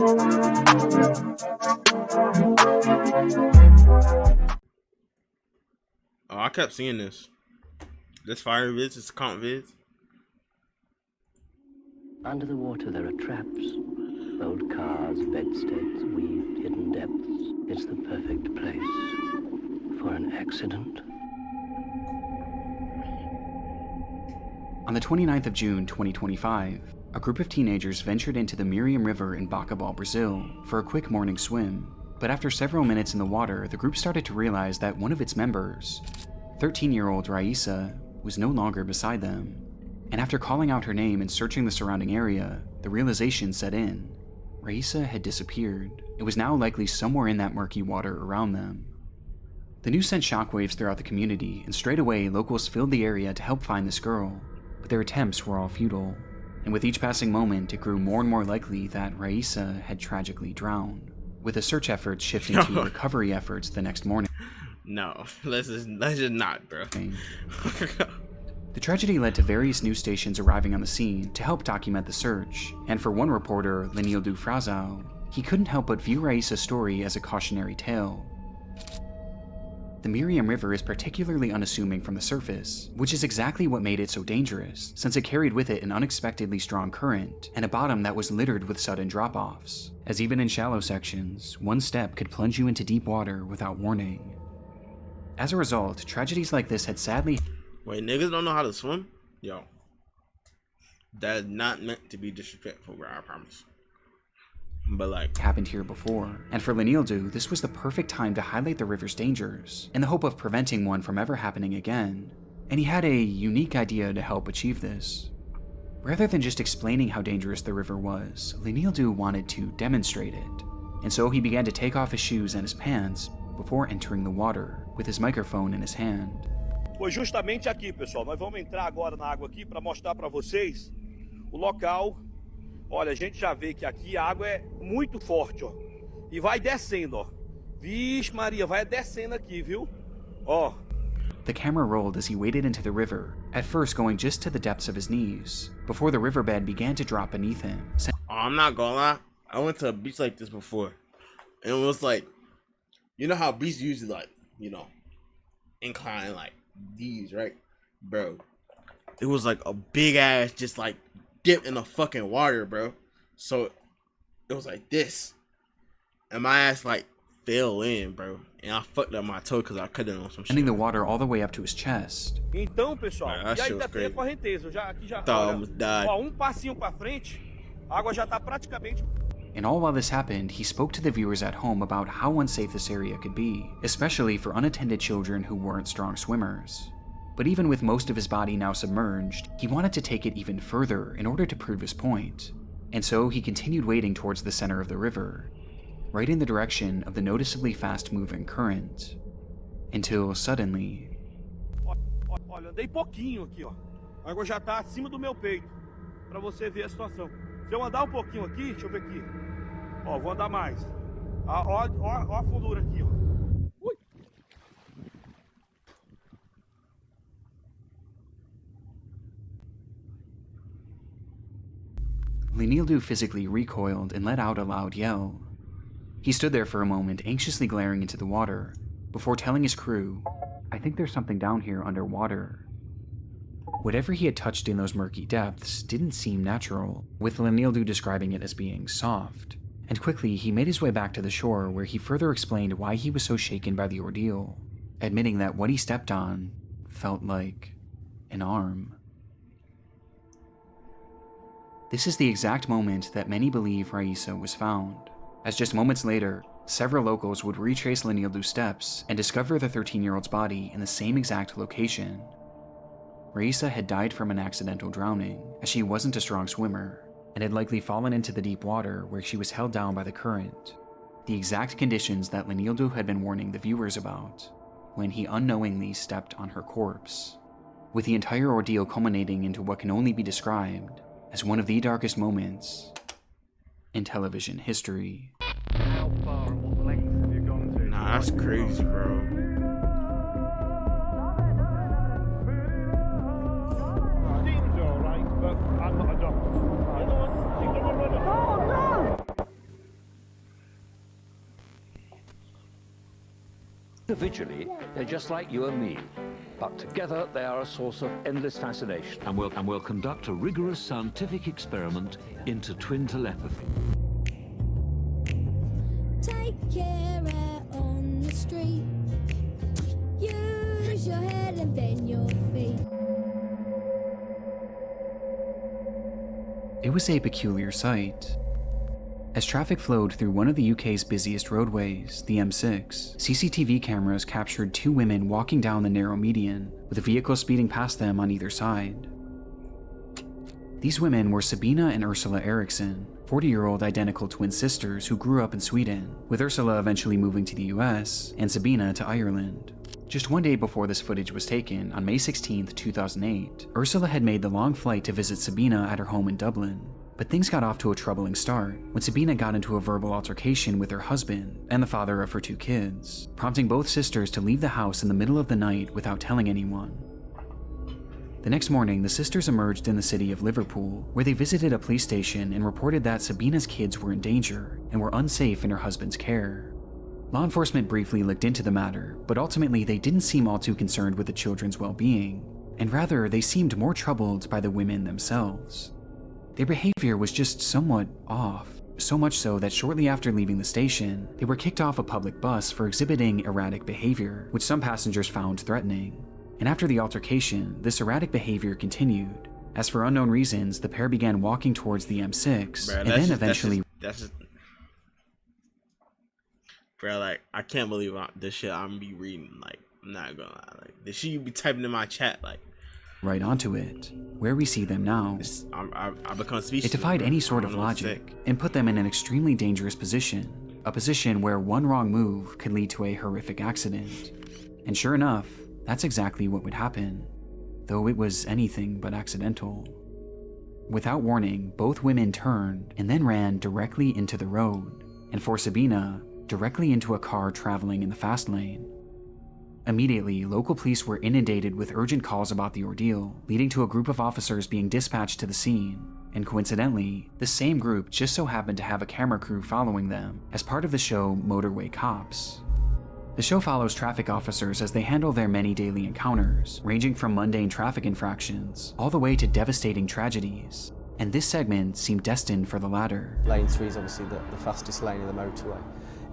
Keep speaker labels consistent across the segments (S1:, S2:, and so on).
S1: Oh, I kept seeing this. This fire vids, it's comp vids.
S2: Under the water there are traps. Old cars, bedsteads, weaved, hidden depths. It's the perfect place for an accident.
S3: On the 29th of June 2025, a group of teenagers ventured into the Miriam River in Bacabal, Brazil, for a quick morning swim. But after several minutes in the water, the group started to realize that one of its members, 13-year-old Raisa, was no longer beside them. And after calling out her name and searching the surrounding area, the realization set in. Raisa had disappeared. It was now likely somewhere in that murky water around them. The news sent shockwaves throughout the community, and straight away locals filled the area to help find this girl. But their attempts were all futile. And with each passing moment, it grew more and more likely that Raisa had tragically drowned, with the search efforts shifting to recovery efforts the next morning.
S1: No, let's just not, bro.
S3: The tragedy led to various news stations arriving on the scene to help document the search, and for one reporter, Lenildo Frazao, he couldn't help but view Raisa's story as a cautionary tale. The Miriam River is particularly unassuming from the surface, which is exactly what made it so dangerous, since it carried with it an unexpectedly strong current and a bottom that was littered with sudden drop-offs, as even in shallow sections, one step could plunge you into deep water without warning. As a result, tragedies like this had sadly—
S1: Wait, niggas don't know how to swim? Yo. That's not meant to be disrespectful, bro, I promise. But like,
S3: happened here before, and for Lenildo, this was the perfect time to highlight the river's dangers, in the hope of preventing one from ever happening again. And he had a unique idea to help achieve this. Rather than just explaining how dangerous the river was, Lenildo wanted to demonstrate it. And so he began to take off his shoes and his pants before entering the water, with his microphone in his hand.
S4: Foi justamente aqui, pessoal. Nós vamos entrar agora na água aqui para mostrar para vocês o local. Olha, a gente já vê que aqui a água é muito forte, ó. E vai descendo, ó. Vixe Maria, vai descendo aqui, viu? Ó.
S3: The camera rolled as he waded into the river, at first going just to the depths of his knees, before the riverbed began to drop beneath him.
S1: Oh, I'm not gonna lie, I went to a beach like this before, and it was like, you know how beaches usually like, you know, incline like these, right? Bro, it was like a big ass just like dip in the fucking water, bro. So it was like this, and my ass like fell in, bro, and I fucked up my toe because I cut it on some shit.
S3: Sending the water all the way up to his chest.
S4: Então, pessoal, e ainda tem a correnteza. Aqui já, olha, ó, passinho pra frente, a água já tá praticamente.
S3: And all while this happened, he spoke to the viewers at home about how unsafe this area could be, especially for unattended children who weren't strong swimmers. But even with most of his body now submerged, he wanted to take it even further in order to prove his point. And so he continued wading towards the center of the river, right in the direction of the noticeably fast-moving current, until suddenly...
S4: Olha, andei pouquinho aqui, ó. A água já tá acima do meu peito, para você ver a situação. Se eu andar pouquinho aqui, deixa eu ver aqui. Ó, vou andar mais. Ó a fundura aqui, ó. Ui.
S3: Lenildo physically recoiled and let out a loud yell. He stood there for a moment, anxiously glaring into the water, before telling his crew, "I think there's something down here underwater." Whatever he had touched in those murky depths didn't seem natural, with Lenildo describing it as being soft. And quickly, he made his way back to the shore, where he further explained why he was so shaken by the ordeal, admitting that what he stepped on felt like an arm. This is the exact moment that many believe Raisa was found, as just moments later, several locals would retrace Lenildo's steps and discover the 13-year-old's body in the same exact location. Raisa had died from an accidental drowning, as she wasn't a strong swimmer, and had likely fallen into the deep water where she was held down by the current, the exact conditions that Lenildo had been warning the viewers about, when he unknowingly stepped on her corpse, with the entire ordeal culminating into what can only be described as one of the darkest moments in television history.
S5: How far and what lengths have you gone to?
S1: Nah, that's crazy, bro.
S5: Seems alright, but I'm not a doctor.
S6: Individually, they're just like you and me. But together, they are a source of endless fascination. And we'll conduct a rigorous scientific experiment into twin telepathy.
S7: Take care out on the street. Use your head and then your feet.
S3: It was a peculiar sight. As traffic flowed through one of the UK's busiest roadways, the M6, CCTV cameras captured two women walking down the narrow median, with a vehicle speeding past them on either side. These women were Sabina and Ursula Eriksson, 40-year-old identical twin sisters who grew up in Sweden, with Ursula eventually moving to the US and Sabina to Ireland. Just one day before this footage was taken, on May 16, 2008, Ursula had made the long flight to visit Sabina at her home in Dublin. But things got off to a troubling start when Sabina got into a verbal altercation with her husband and the father of her two kids, prompting both sisters to leave the house in the middle of the night without telling anyone. The next morning, the sisters emerged in the city of Liverpool, where they visited a police station and reported that Sabina's kids were in danger and were unsafe in her husband's care. Law enforcement briefly looked into the matter, but ultimately they didn't seem all too concerned with the children's well-being, and rather they seemed more troubled by the women themselves. Their behavior was just somewhat off, so much so that shortly after leaving the station, they were kicked off a public bus for exhibiting erratic behavior, which some passengers found threatening. And after the altercation, this erratic behavior continued. As for unknown reasons, the pair began walking towards the M6, and then eventually...
S1: Bro, like, I can't believe this shit I'm gonna be reading. Like, I'm not gonna lie. Like, this shit you be typing in my chat, like...
S3: right onto it, where we see them now.
S1: I become speechless.
S3: It defied any sort of logic and put them in an extremely dangerous position, a position where one wrong move could lead to a horrific accident. And sure enough, that's exactly what would happen, though it was anything but accidental. Without warning, both women turned and then ran directly into the road, and for Sabina, directly into a car traveling in the fast lane. Immediately, local police were inundated with urgent calls about the ordeal, leading to a group of officers being dispatched to the scene, and coincidentally, the same group just so happened to have a camera crew following them as part of the show Motorway Cops. The show follows traffic officers as they handle their many daily encounters, ranging from mundane traffic infractions all the way to devastating tragedies, and this segment seemed destined for the latter.
S8: Lane 3 is obviously the fastest lane of the motorway.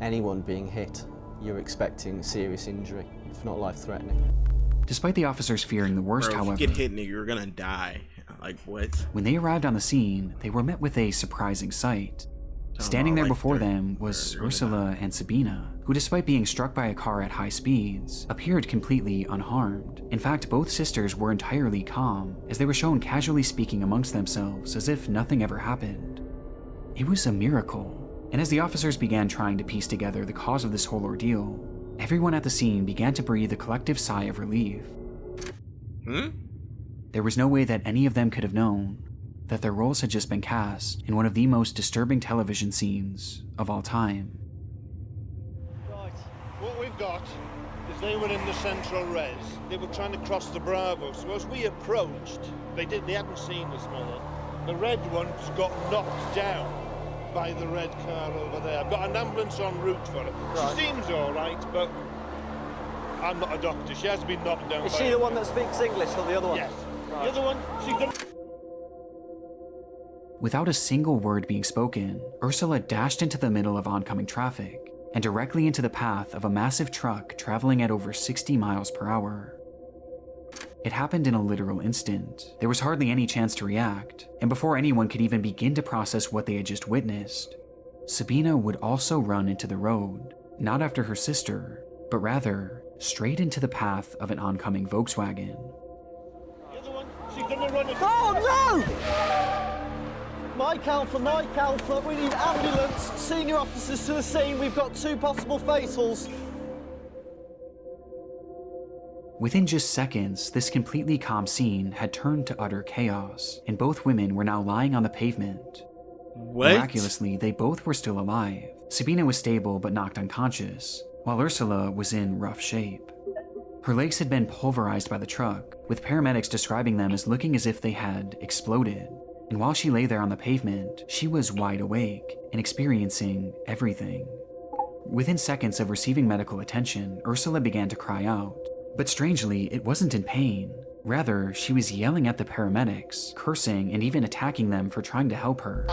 S8: Anyone being hit, you're expecting serious injury, if not life-threatening.
S3: Despite the officers fearing the worst,
S1: Bro,
S3: however,
S1: if you get hit, nigga, you're gonna die. Like, what?
S3: When they arrived on the scene, they were met with a surprising sight. Standing there before them was Ursula and Sabina, who, despite being struck by a car at high speeds, appeared completely unharmed. In fact, both sisters were entirely calm, as they were shown casually speaking amongst themselves as if nothing ever happened. It was a miracle. And as the officers began trying to piece together the cause of this whole ordeal, everyone at the scene began to breathe a collective sigh of relief. There was no way that any of them could have known that their roles had just been cast in one of the most disturbing television scenes of all time.
S9: Right, what we've got is they were in the central res. They were trying to cross the Bravo, so as we approached, they hadn't seen us, Mother. The red ones got knocked down by the red car over there. I've got an ambulance en route for her. Right. She seems all right, but I'm not a doctor. She has been knocked down.
S8: Is she the one that speaks English or the other one?
S9: Yes.
S8: Right.
S9: The other one, she's the...
S3: Without a single word being spoken, Ursula dashed into the middle of oncoming traffic and directly into the path of a massive truck traveling at over 60 miles per hour. It happened in a literal instant. There was hardly any chance to react, and before anyone could even begin to process what they had just witnessed, Sabina would also run into the road, not after her sister, but rather straight into the path of an oncoming Volkswagen.
S9: The other one, she's gonna run it.
S8: Oh no! Mike Alpha, we need ambulance. Senior officers to the scene. We've got 2 possible fatals.
S3: Within just seconds, this completely calm scene had turned to utter chaos, and both women were now lying on the pavement.
S1: What?
S3: Miraculously, they both were still alive. Sabina was stable but knocked unconscious, while Ursula was in rough shape. Her legs had been pulverized by the truck, with paramedics describing them as looking as if they had exploded. And while she lay there on the pavement, she was wide awake and experiencing everything. Within seconds of receiving medical attention, Ursula began to cry out. But strangely, it wasn't in pain. Rather, she was yelling at the paramedics, cursing, and even attacking them for trying to help her.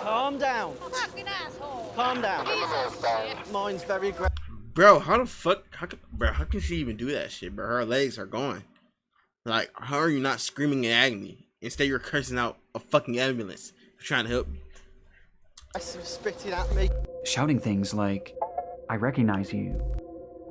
S8: Calm down.
S7: Fucking asshole.
S8: Calm down. Mine's very great.
S1: Bro, how the fuck? How can she even do that shit, bro? Her legs are gone. Like, how are you not screaming in agony? Instead, you're cursing out a fucking ambulance for trying to help you.
S8: Spitting at me.
S3: Shouting things like, "I recognize you.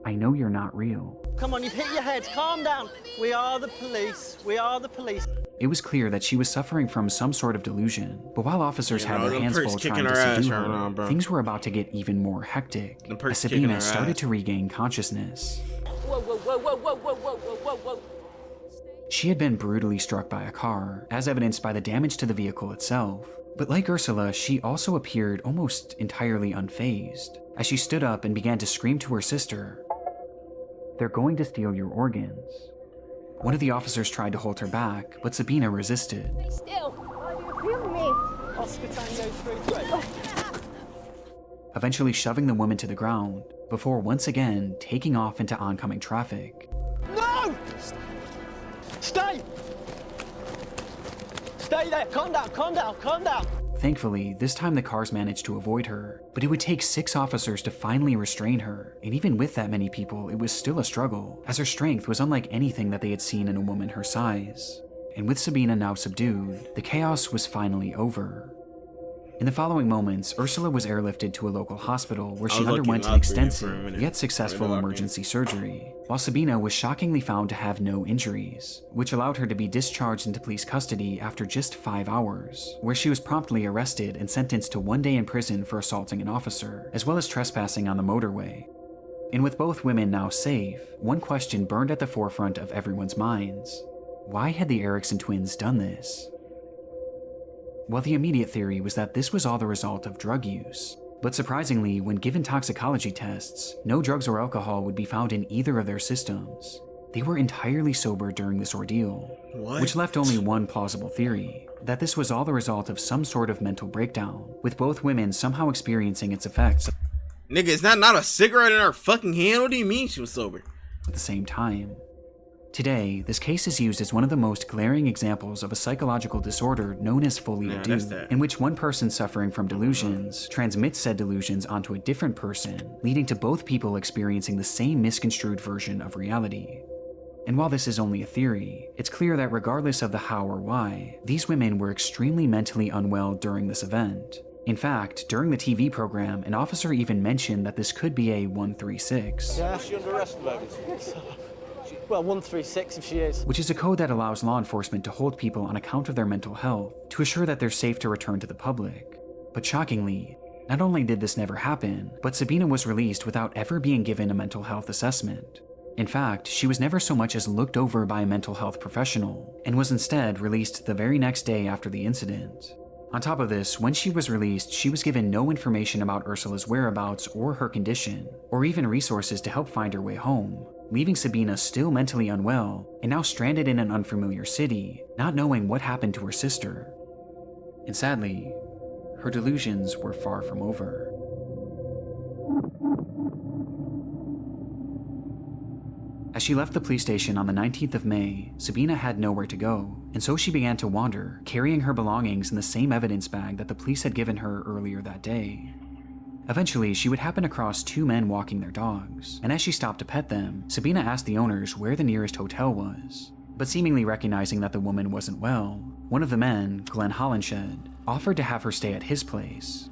S3: I know you're not real."
S8: Come on, you've hit your head. Calm down. We are the police. We are the police.
S3: It was clear that she was suffering from some sort of delusion, but while officers had their hands full trying to subdue her, things were about to get even more hectic as Sabina started to regain consciousness.
S7: Whoa, whoa, whoa, whoa, whoa, whoa, whoa, whoa, whoa.
S3: She had been brutally struck by a car, as evidenced by the damage to the vehicle itself. But like Ursula, she also appeared almost entirely unfazed, as she stood up and began to scream to her sister, "They're going to steal your organs." One of the officers tried to hold her back, but Sabina resisted.
S7: Stay still. Feel me.
S8: Oscar Tango 3-3.
S3: Eventually shoving the woman to the ground, before once again taking off into oncoming traffic.
S8: No! Stay! Stay there. Calm down, calm down, calm down.
S3: Thankfully, this time the cars managed to avoid her, but it would take 6 officers to finally restrain her, and even with that many people, it was still a struggle, as her strength was unlike anything that they had seen in a woman her size. And with Sabina now subdued, the chaos was finally over. In the following moments, Ursula was airlifted to a local hospital where she underwent an extensive, yet successful emergency surgery, while Sabina was shockingly found to have no injuries, which allowed her to be discharged into police custody after just 5 hours, where she was promptly arrested and sentenced to 1 day in prison for assaulting an officer, as well as trespassing on the motorway. And with both women now safe, one question burned at the forefront of everyone's minds. Why had the Erickson twins done this? Well, the immediate theory was that this was all the result of drug use. But surprisingly, when given toxicology tests, no drugs or alcohol would be found in either of their systems. They were entirely sober during this ordeal, which left only one plausible theory, that this was all the result of some sort of mental breakdown, with both women somehow experiencing its effects.
S1: Nigga, is that not a cigarette in her fucking hand? What do you mean she was sober?
S3: At the same time. Today, this case is used as one of the most glaring examples of a psychological disorder known as folie à deux, in which one person suffering from delusions transmits said delusions onto a different person, leading to both people experiencing the same misconstrued version of reality. And while this is only a theory, it's clear that regardless of the how or why, these women were extremely mentally unwell during this event. In fact, during the TV program, an officer even mentioned that this could be a 136.
S8: Yeah, she's under arrest, baby. Well, 136 if she is.
S3: Which is a code that allows law enforcement to hold people on account of their mental health to assure that they're safe to return to the public. But shockingly, not only did this never happen, but Sabina was released without ever being given a mental health assessment. In fact, she was never so much as looked over by a mental health professional, and was instead released the very next day after the incident. On top of this, when she was released, she was given no information about Ursula's whereabouts or her condition, or even resources to help find her way home, leaving Sabina still mentally unwell and now stranded in an unfamiliar city, not knowing what happened to her sister. And sadly, her delusions were far from over. As she left the police station on the 19th of May, Sabina had nowhere to go, and so she began to wander, carrying her belongings in the same evidence bag that the police had given her earlier that day. Eventually, she would happen across 2 men walking their dogs, and as she stopped to pet them, Sabina asked the owners where the nearest hotel was. But seemingly recognizing that the woman wasn't well, one of the men, Glenn Hollinshed, offered to have her stay at his place,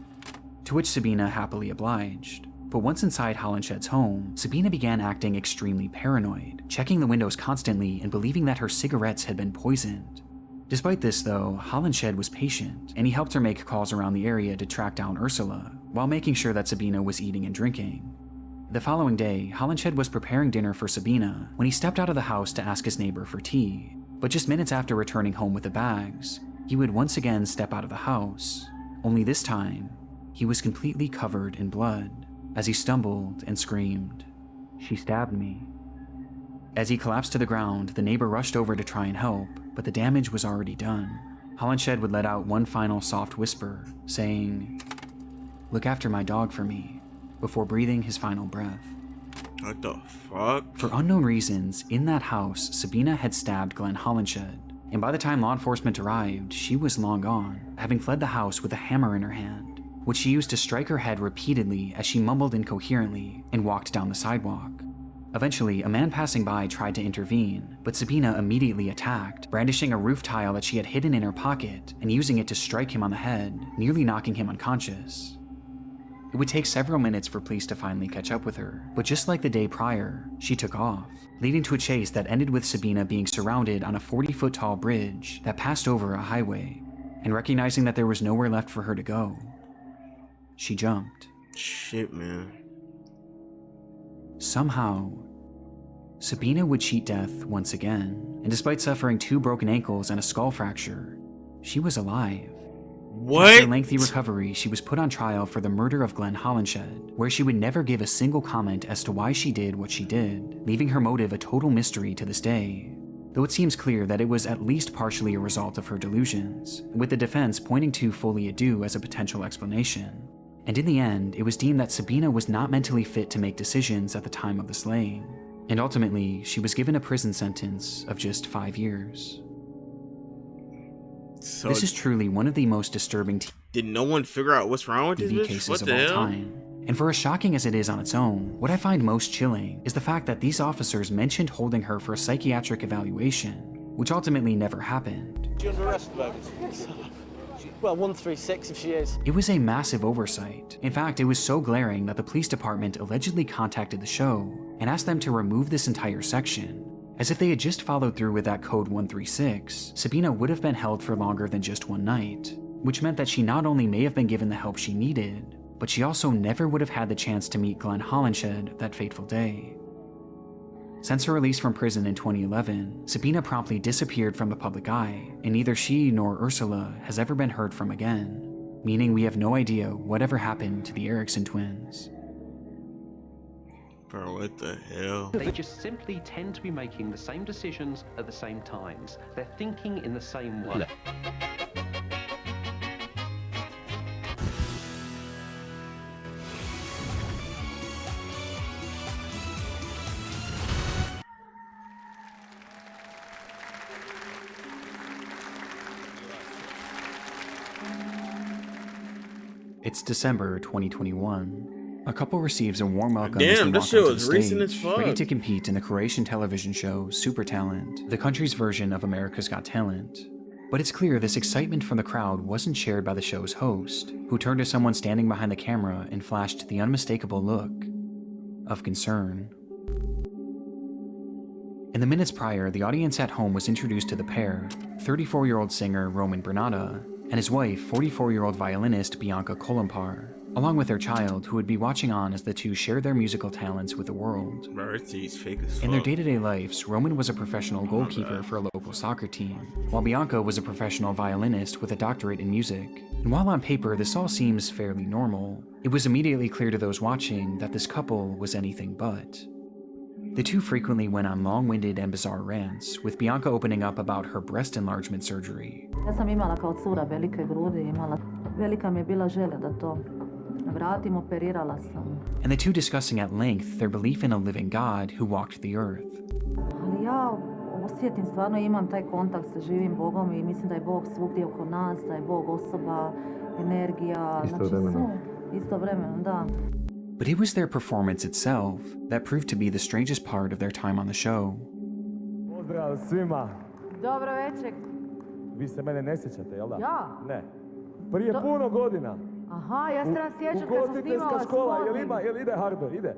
S3: to which Sabina happily obliged. But once inside Hollinshed's home, Sabina began acting extremely paranoid, checking the windows constantly and believing that her cigarettes had been poisoned. Despite this though, Hollinshed was patient, and he helped her make calls around the area to track down Ursula, while making sure that Sabina was eating and drinking. The following day, Hollinshed was preparing dinner for Sabina when he stepped out of the house to ask his neighbor for tea. But just minutes after returning home with the bags, he would once again step out of the house, only this time, he was completely covered in blood, as he stumbled and screamed, "She stabbed me." As he collapsed to the ground, the neighbor rushed over to try and help, but the damage was already done. Hollinshed would let out one final soft whisper, saying, "Look after my dog for me. before breathing his final breath.
S1: What the fuck?
S3: For unknown reasons, in that house, Sabina had stabbed Glenn Hollinshed, and by the time law enforcement arrived, she was long gone, having fled the house with a hammer in her hand, which she used to strike her head repeatedly as she mumbled incoherently and walked down the sidewalk. Eventually, a man passing by tried to intervene, but Sabina immediately attacked, brandishing a roof tile that she had hidden in her pocket and using it to strike him on the head, nearly knocking him unconscious. It would take several minutes for police to finally catch up with her, but just like the day prior, she took off, leading to a chase that ended with Sabina being surrounded on a 40-foot tall bridge that passed over a highway, and recognizing that there was nowhere left for her to go, she jumped.
S1: Shit, man.
S3: Somehow, Sabina would cheat death once again, and despite suffering 2 broken ankles and a skull fracture, she was alive.
S1: What?
S3: After a lengthy recovery, she was put on trial for the murder of Glenn Hollinshed, where she would never give a single comment as to why she did what she did, leaving her motive a total mystery to this day. Though it seems clear that it was at least partially a result of her delusions, with the defense pointing to Folie à Deux as a potential explanation. And in the end, it was deemed that Sabina was not mentally fit to make decisions at the time of the slaying, and ultimately, she was given a prison sentence of just 5 years.
S1: So
S3: This is truly one of the most disturbing
S1: did no one figure out what's wrong with this
S3: TV
S1: bitch?
S3: cases
S1: What
S3: of
S1: the
S3: all
S1: hell?
S3: time. And for as shocking as it is on its own, what I find most chilling is the fact that these officers mentioned holding her for a psychiatric evaluation, which ultimately never happened.
S8: Is she under arrest at the moment? Well, 136 if she is.
S3: It was a massive oversight. In fact, it was so glaring that the police department allegedly contacted the show and asked them to remove this entire section. As if they had just followed through with that code 136, Sabina would have been held for longer than just one night, which meant that she not only may have been given the help she needed, but she also never would have had the chance to meet Glenn Hollinshed that fateful day. Since her release from prison in 2011, Sabina promptly disappeared from the public eye, and neither she nor Ursula has ever been heard from again, meaning we have no idea whatever happened to the Erickson twins.
S1: Bro, what the hell?
S2: They just simply tend to be making the same decisions at the same times. They're thinking in the same way.
S3: It's December 2021. A couple receives a warm welcome as they
S1: Damn,
S3: walk
S1: this shit
S3: onto
S1: was
S3: the
S1: recent as
S3: stage,
S1: fuck.
S3: ready to compete in the Croatian television show Super Talent, the country's version of America's Got Talent. But it's clear this excitement from the crowd wasn't shared by the show's host, who turned to someone standing behind the camera and flashed the unmistakable look of concern. In the minutes prior, the audience at home was introduced to the pair, 34-year-old singer Roman Bernata and his wife, 44-year-old violinist Bianca Kolompar, along with their child, who would be watching on as the two shared their musical talents with the world.
S1: Bro, it's fake as fuck.
S3: In their day-to-day lives, Roman was a professional goalkeeper for a local soccer team, while Bianca was a professional violinist with a doctorate in music. And while on paper this all seems fairly normal, it was immediately clear to those watching that this couple was anything but. The two frequently went on long-winded and bizarre rants, with Bianca opening up about her breast enlargement surgery.
S10: Ja sam imala kao cura velike grudi, velika mi je bila želja da to vratim, operirala sam.
S3: And the two discussing at length their belief in a living God who walked the earth.
S10: Ali ja osjetim, stvarno imam taj kontakt sa živim Bogom i mislim da je Bog svugdje oko nas, da je Bog osoba, energija, istovremeno, da.
S3: But it was their performance itself that proved to be the strangest part of their time on the show.
S5: Pozdrav svima.
S10: Dobro večer.
S5: Vi se mene ne sjećate, jel da?
S10: Ja?
S5: Ne. Prije puno godina.
S10: Aha, ja se nas sjećam kad sam snimala
S5: škola,
S10: spot.
S5: jel ide Hardo, ide?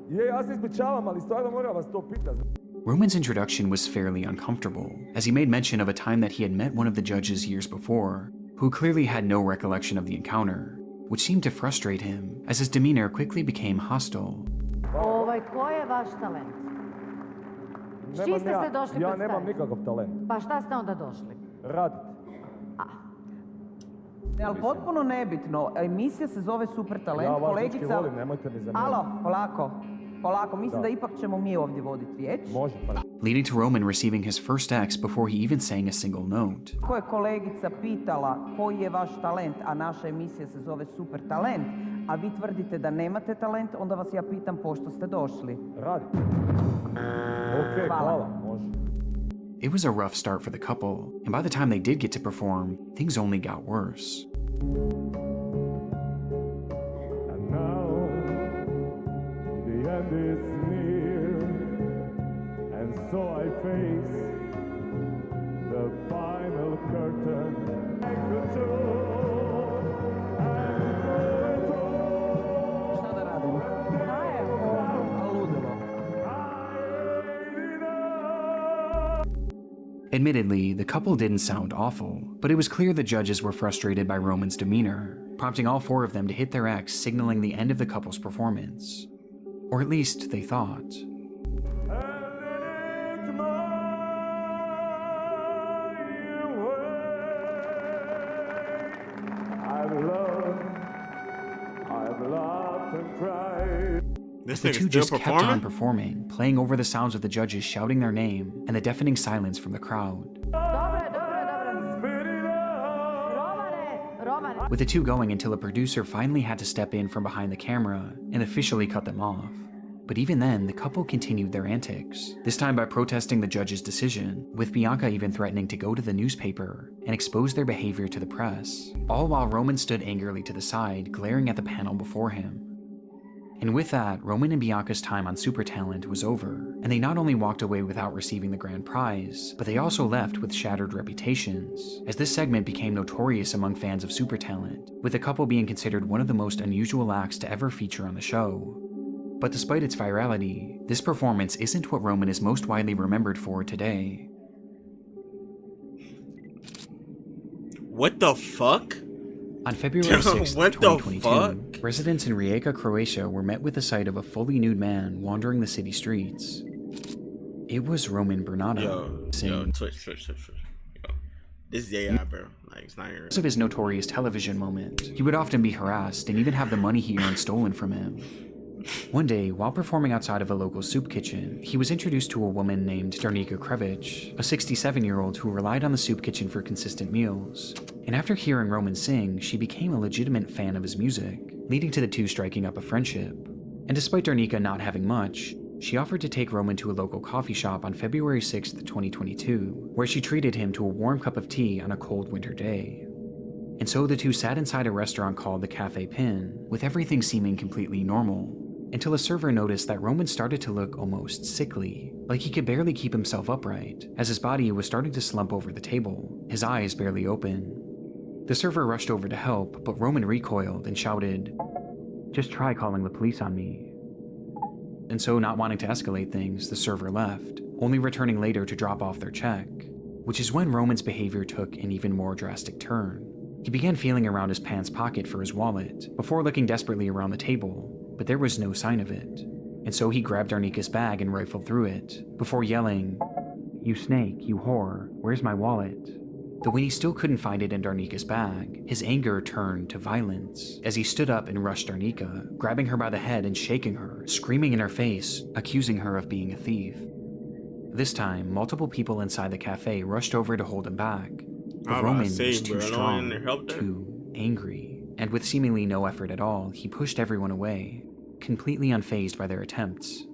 S5: Je, ja se ispričavam, ali stvarno moram vas to pitati.
S3: Roman's introduction was fairly uncomfortable, as he made mention of a time that he had met one of the judges years before, who clearly had no recollection of the encounter, which seemed to frustrate him, as his demeanor quickly became hostile.
S10: Ko je vaš talent? S čim ste se došli
S5: Ja
S10: predstaviti?
S5: nemam nikakav talent.
S10: Pa šta ste onda došli?
S5: Radit.
S11: Ali potpuno nebitno, emisija se zove Super Talent,
S5: Ja vas
S11: kolegica...
S5: dečki volim, nemojte mi zamijeniti.
S11: Alo, polako, mislim da ipak ćemo mi ovdje voditi riječ.
S5: Može, pa.
S3: Leading to Roman receiving his first X before he even sang a single note.
S11: Ako je kolegica pitala koji je vaš talent, a naša emisija se zove Super Talent, a vi tvrdite da nemate talent, onda vas ja pitam pošto ste došli.
S5: Radi. Ok, hvala, može.
S3: It was a rough start for the couple, and by the time they did get to perform, things only got worse.
S5: And now, the end is near, and so I face the final curtain.
S11: Šta da radim? Ludilo.
S3: Admittedly, the couple didn't sound awful, but it was clear the judges were frustrated by Roman's demeanor, prompting all four of them to hit their X, signaling the end of the couple's performance. Or at least they thought.
S1: This
S3: The
S1: nigga's
S3: two
S1: still
S3: just kept on performing, playing over the sounds of the judges shouting their name and the deafening silence from the crowd. With the two going until a producer finally had to step in from behind the camera and officially cut them off. But even then, the couple continued their antics, this time by protesting the judge's decision, with Bianca even threatening to go to the newspaper and expose their behavior to the press, all while Roman stood angrily to the side, glaring at the panel before him. And with that, Roman and Bianca's time on Super Talent was over, and they not only walked away without receiving the grand prize, but they also left with shattered reputations, as this segment became notorious among fans of Super Talent, with the couple being considered one of the most unusual acts to ever feature on the show. But despite its virality, this performance isn't what Roman is most widely remembered for today.
S1: What the fuck?
S3: On February 6,
S1: What the
S3: 2022, residents in Rijeka, Croatia were met with the sight of a fully nude man wandering the city streets. It was Roman Bernardo.
S1: Yo, switch. Yo, this is AI, bro. Like, it's not even.
S3: Because of his notorious television moment, he would often be harassed and even have the money he earned stolen from him. One day, while performing outside of a local soup kitchen, he was introduced to a woman named Darnika Krevic, a 67-year-old who relied on the soup kitchen for consistent meals. And after hearing Roman sing, she became a legitimate fan of his music, leading to the two striking up a friendship. And despite Darnika not having much, she offered to take Roman to a local coffee shop on February 6, 2022, where she treated him to a warm cup of tea on a cold winter day. And so the two sat inside a restaurant called the Café Pin, with everything seeming completely normal, until a server noticed that Roman started to look almost sickly, like he could barely keep himself upright, as his body was starting to slump over the table, his eyes barely open. The server rushed over to help, but Roman recoiled and shouted, "Just try calling the police on me." And so, not wanting to escalate things, the server left, only returning later to drop off their check, which is when Roman's behavior took an even more drastic turn. He began feeling around his pants pocket for his wallet, before looking desperately around the table, but there was no sign of it. And so he grabbed Darnika's bag and rifled through it, before yelling, "You snake, you whore, where's my wallet?" Though when he still couldn't find it in Darnika's bag, his anger turned to violence, as he stood up and rushed Darnika, grabbing her by the head and shaking her, screaming in her face, accusing her of being a thief. This time, multiple people inside the cafe rushed over to hold him back, but Roman was too strong, too angry, and with seemingly no effort at all, he pushed everyone away, completely unfazed by their attempts.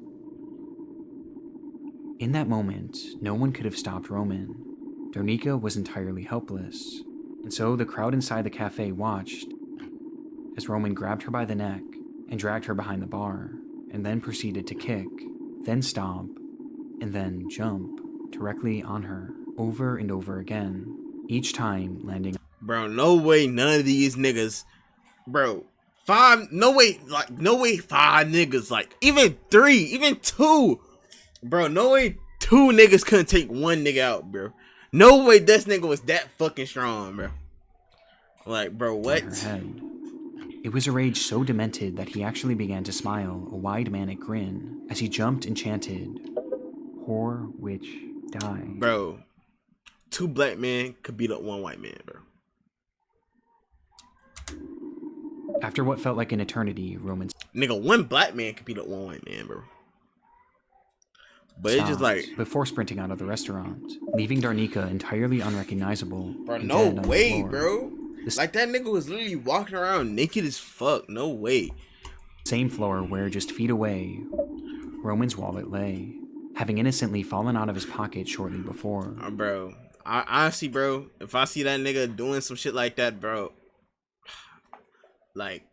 S3: In that moment, no one could have stopped Roman. Darnika was entirely helpless, and so the crowd inside the cafe watched as Roman grabbed her by the neck and dragged her behind the bar, and then proceeded to kick, then stomp, and then jump directly on her, over and over again, each time landing.
S1: Bro, no way none of these niggas, bro, five niggas, like, even 3, even 2, bro, no way 2 niggas couldn't take 1 nigga out, bro. No way this nigga was that fucking strong, bro. Like, bro, what?
S3: It was a rage so demented that he actually began to smile, a wide manic grin, as he jumped and chanted, "Whore, witch, die."
S1: Bro, 2 black men could beat up 1 white man, bro.
S3: After what felt like an eternity, Roman...
S1: Nigga, 1 black man could beat up 1 white man, bro. But it's just like...
S3: before sprinting out of the restaurant, leaving Darnika entirely unrecognizable.
S1: Bro, no way, bro. Like, that nigga was literally walking around naked as fuck. No way.
S3: Same floor where just feet away, Roman's wallet lay, having innocently fallen out of his pocket shortly before.
S1: Bro, I honestly, bro, if I see that nigga doing some shit like that, bro, like,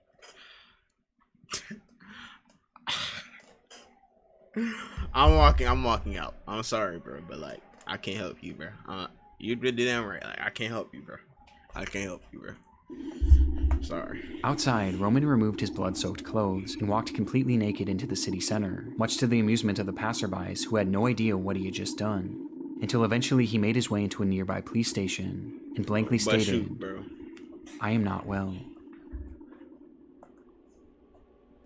S1: I'm walking out. I'm sorry, bro, but like, I can't help you, bro. You did damn right. Like, I can't help you, bro. I can't help you, bro. Sorry.
S3: Outside, Roman removed his blood-soaked clothes and walked completely naked into the city center, much to the amusement of the passerbys who had no idea what he had just done, until eventually he made his way into a nearby police station and blankly stated,
S1: bro.
S3: "I am not well."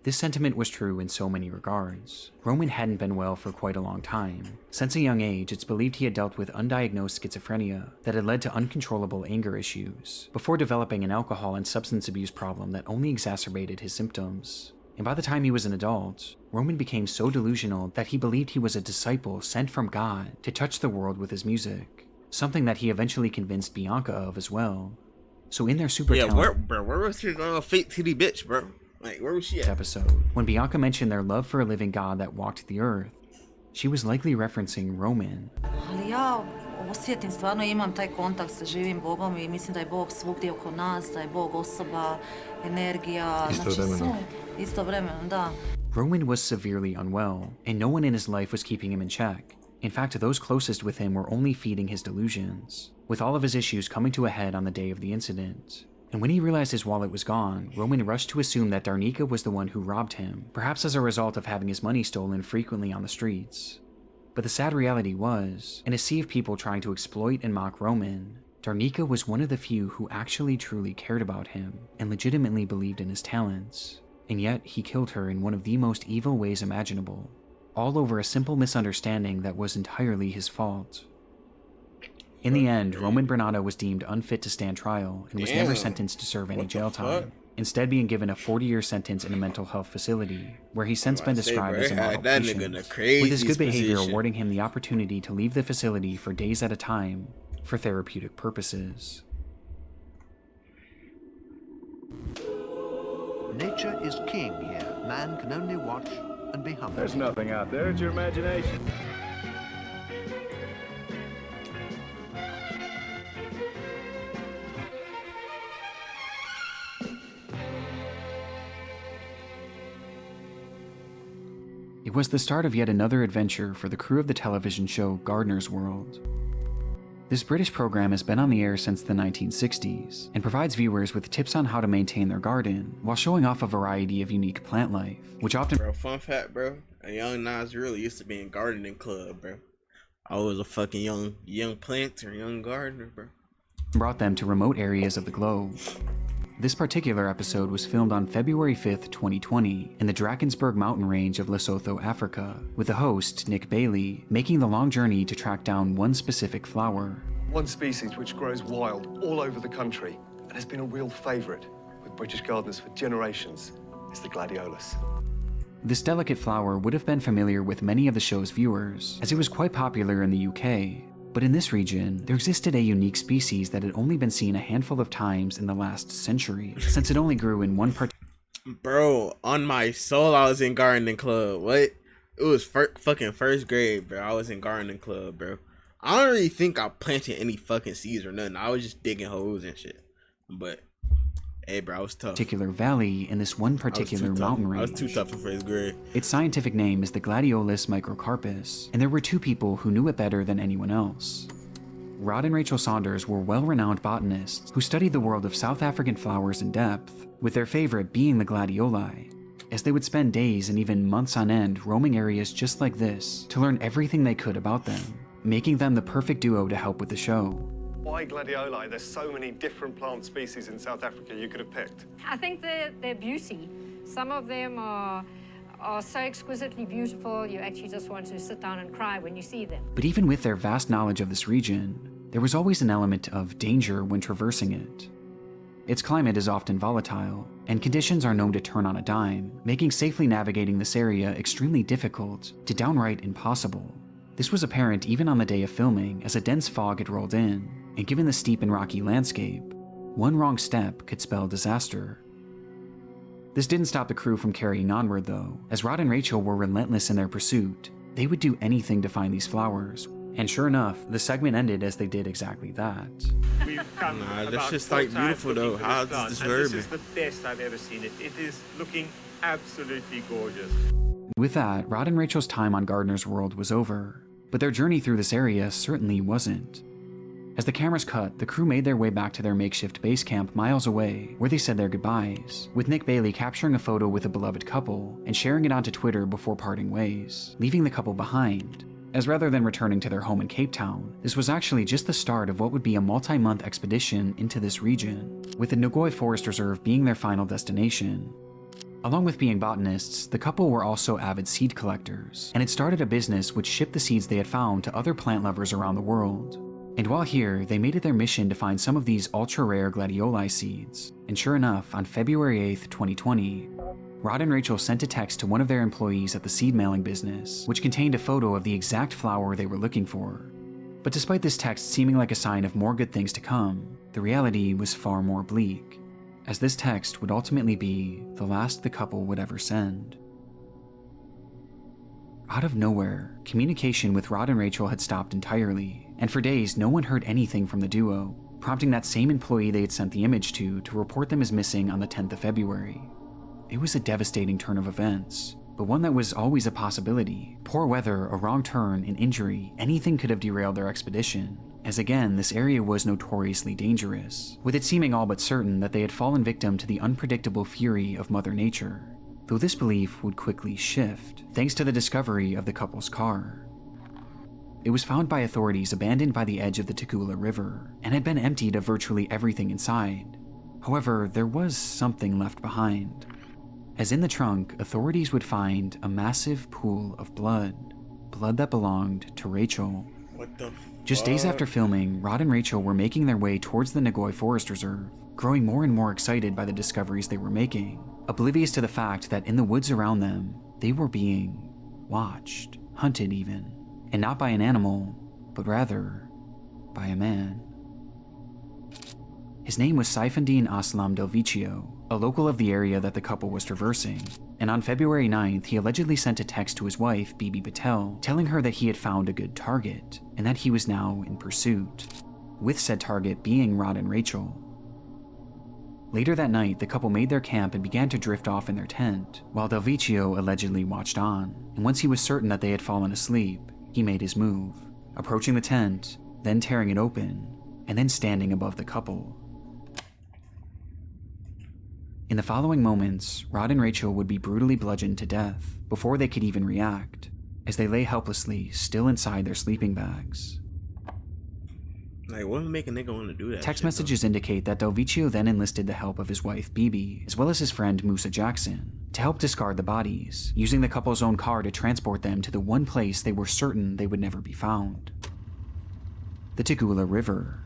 S3: This sentiment was true in so many regards. Roman hadn't been well for quite a long time. Since a young age, it's believed he had dealt with undiagnosed schizophrenia that had led to uncontrollable anger issues, before developing an alcohol and substance abuse problem that only exacerbated his symptoms. And by the time he was an adult, Roman became so delusional that he believed he was a disciple sent from God to touch the world with his music, something that he eventually convinced Bianca of as well. So in their super talent,
S1: where was his fake titty bitch, bro? Like, where was she at?
S3: Episode, when Bianca mentioned their love for a living God that walked the earth, she was likely referencing Roman.
S10: Ali ja osjetim, stvarno imam taj kontakt sa živim Bogom I mislim da je Bog svugdje oko nas, da je Bog osoba, energija, istovremeno, da.
S3: Roman was severely unwell, and no one in his life was keeping him in check. In fact, those closest with him were only feeding his delusions, with all of his issues coming to a head on the day of the incident. And when he realized his wallet was gone, Roman rushed to assume that Darnika was the one who robbed him, perhaps as a result of having his money stolen frequently on the streets. But the sad reality was, in a sea of people trying to exploit and mock Roman, Darnika was one of the few who actually truly cared about him and legitimately believed in his talents. And yet, he killed her in one of the most evil ways imaginable, all over a simple misunderstanding that was entirely his fault. In the end, Roman Bernardo was deemed unfit to stand trial and was never sentenced to serve any jail time, instead being given a 40-year sentence in a mental health facility, where he's since been described as a model patient, with his good behavior awarding him the opportunity to leave the facility for days at a time for therapeutic purposes.
S12: Nature is king here. Man can only watch and be humble.
S5: There's nothing out there, it's your imagination.
S3: It was the start of yet another adventure for the crew of the television show Gardener's World. This British program has been on the air since the 1960s and provides viewers with tips on how to maintain their garden while showing off a variety of unique plant life, which often—
S1: Bro, fun fact, bro. A young Nas really used to be in gardening club, bro. I was a fucking young planter, young gardener, bro.
S3: brought them to remote areas of the globe. This particular episode was filmed on February 5th, 2020, in the Drakensberg mountain range of Lesotho, Africa, with the host, Nick Bailey, making the long journey to track down one specific flower.
S13: One species which grows wild all over the country and has been a real favourite with British gardeners for generations is the gladiolus.
S3: This delicate flower would have been familiar with many of the show's viewers, as it was quite popular in the UK. But in this region, there existed a unique species that had only been seen a handful of times in the last century, since it only grew in one part.
S1: Bro, on my soul, I was in gardening club. What? It was fucking first grade, bro. I was in gardening club, bro. I don't really think I planted any fucking seeds or nothing. I was just digging holes and shit. But, hey, bro, I was tough.
S3: Particular valley in this one particular mountain range.
S1: I was too tough for first grade.
S3: Its scientific name is the Gladiolus microcarpus, and there were two people who knew it better than anyone else. Rod and Rachel Saunders were well-renowned botanists who studied the world of South African flowers in depth, with their favorite being the gladioli, as they would spend days and even months on end roaming areas just like this to learn everything they could about them, making them the perfect duo to help with the show.
S13: Why gladioli? There's so many different plant species in South Africa you could have picked.
S14: I think their beauty. Some of them are so exquisitely beautiful, you actually just want to sit down and cry when you see them.
S3: But even with their vast knowledge of this region, there was always an element of danger when traversing it. Its climate is often volatile, and conditions are known to turn on a dime, making safely navigating this area extremely difficult to downright impossible. This was apparent even on the day of filming, as a dense fog had rolled in, and given the steep and rocky landscape, One wrong step could spell disaster. This didn't stop the crew from carrying onward though, as Rod and Rachel were relentless in their pursuit. They would do anything to find these flowers, and sure enough, the segment ended as they did exactly that.
S1: Nah, that's just like beautiful though. How does this verb?
S15: This is the best I've ever seen it. It is looking absolutely gorgeous.
S3: With that, Rod and Rachel's time on Gardener's World was over, but their journey through this area certainly wasn't. As the cameras cut, the crew made their way back to their makeshift base camp miles away, where they said their goodbyes, with Nick Bailey capturing a photo with a beloved couple and sharing it onto Twitter before parting ways, leaving the couple behind. As rather than returning to their home in Cape Town, this was actually just the start of what would be a multi-month expedition into this region, with the Nagoy Forest Reserve being their final destination. Along with being botanists, the couple were also avid seed collectors, and had started a business which shipped the seeds they had found to other plant lovers around the world. And while here, they made it their mission to find some of these ultra-rare gladioli seeds. And sure enough, on February 8th, 2020, Rod and Rachel sent a text to one of their employees at the seed mailing business, which contained a photo of the exact flower they were looking for. But despite this text seeming like a sign of more good things to come, the reality was far more bleak, as this text would ultimately be the last the couple would ever send. Out of nowhere, communication with Rod and Rachel had stopped entirely, and for days no one heard anything from the duo, prompting that same employee they had sent the image to report them as missing on the 10th of February. It was a devastating turn of events, but one that was always a possibility. Poor weather, a wrong turn, an injury, anything could have derailed their expedition, as again, this area was notoriously dangerous, with it seeming all but certain that they had fallen victim to the unpredictable fury of Mother Nature. Though this belief would quickly shift, thanks to the discovery of the couple's car. It was found by authorities abandoned by the edge of the Tugela River, and had been emptied of virtually everything inside. However, there was something left behind. As in the trunk, authorities would find a massive pool of blood that belonged to Rachel.
S1: What the
S3: Just days after filming, Rod and Rachel were making their way towards the Nagoy Forest Reserve, growing more and more excited by the discoveries they were making, oblivious to the fact that in the woods around them, they were being watched, hunted even, and not by an animal, but rather by a man. His name was Saifundin Aslam Delvicio, a local of the area that the couple was traversing, and on February 9th, he allegedly sent a text to his wife, Bibi Patel, telling her that he had found a good target, and that he was now in pursuit, with said target being Rod and Rachel. Later that night, the couple made their camp and began to drift off in their tent, while Delvicio allegedly watched on, and once he was certain that they had fallen asleep, he made his move, approaching the tent, then tearing it open, and then standing above the couple. In the following moments, Rod and Rachel would be brutally bludgeoned to death before they could even react, as they lay helplessly, still inside their sleeping bags.
S1: Like, what would make a nigga want to do that?
S3: Text messages indicate that Delvicio then enlisted the help of his wife Bibi, as well as his friend Musa Jackson, to help discard the bodies, using the couple's own car to transport them to the one place they were certain they would never be found: the Tugela River,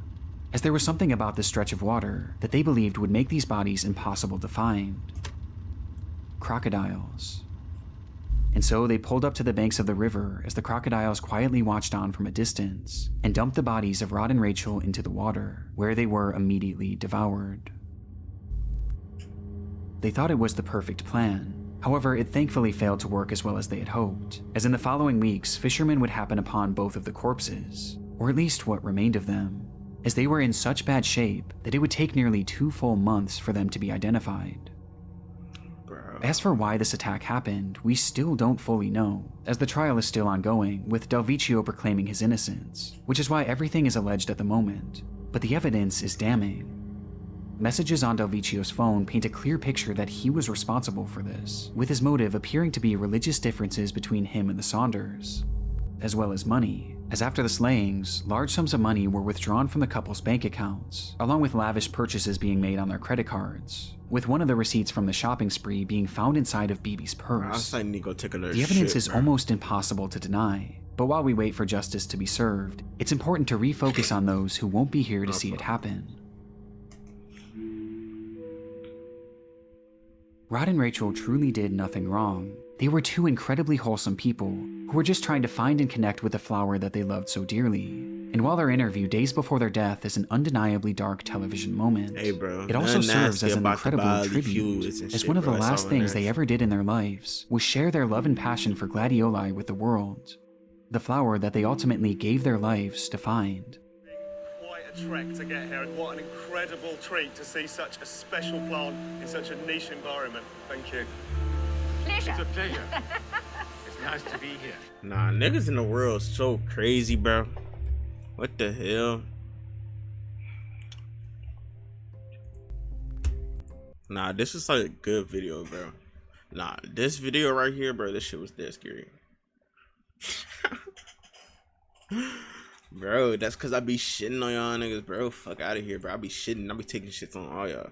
S3: as there was something about this stretch of water that they believed would make these bodies impossible to find: crocodiles. And so they pulled up to the banks of the river as the crocodiles quietly watched on from a distance and dumped the bodies of Rod and Rachel into the water, where they were immediately devoured. They thought it was the perfect plan. However, it thankfully failed to work as well as they had hoped, as in the following weeks, fishermen would happen upon both of the corpses, or at least what remained of them, as they were in such bad shape that it would take nearly 2 full months for them to be identified. As for why this attack happened, we still don't fully know, as the trial is still ongoing, with Delvicio proclaiming his innocence, which is why everything is alleged at the moment, but the evidence is damning. Messages on Delvicio's phone paint a clear picture that he was responsible for this, with his motive appearing to be religious differences between him and the Saunders, as well as money, as after the slayings, large sums of money were withdrawn from the couple's bank accounts, along with lavish purchases being made on their credit cards, with one of the receipts from the shopping spree being found inside of Bibi's purse. The evidence is almost impossible to deny, but while we wait for justice to be served, it's important to refocus on those who won't be here to see it happen. Rod and Rachel truly did nothing wrong. They were two incredibly wholesome people who were just trying to find and connect with the flower that they loved so dearly. And while their interview days before their death is an undeniably dark television moment,
S1: Hey, bro,
S3: it also
S1: nothing
S3: serves
S1: nasty
S3: as an
S1: about the
S3: incredible
S1: bodily
S3: tribute,
S1: fluids and
S3: as
S1: shit,
S3: one of the
S1: bro. That's
S3: last
S1: all
S3: things
S1: it
S3: they
S1: is.
S3: ever did in their lives was share their love and passion for gladioli with the world, the flower that they ultimately gave their lives to find.
S13: Quite a trek to get here, and what an incredible treat to see such a special plant in such a niche environment. Thank you.
S14: Pleasure.
S15: It's a pleasure. It's nice to be here.
S1: Nah, niggas in the world so crazy, bro. What the hell? Nah, this is like a good video, bro. Nah, this video right here, bro, this shit was dead scary. Bro, that's cause I be shitting on y'all niggas, bro. Fuck out of here, bro. I be shitting. I be taking shits on all y'all.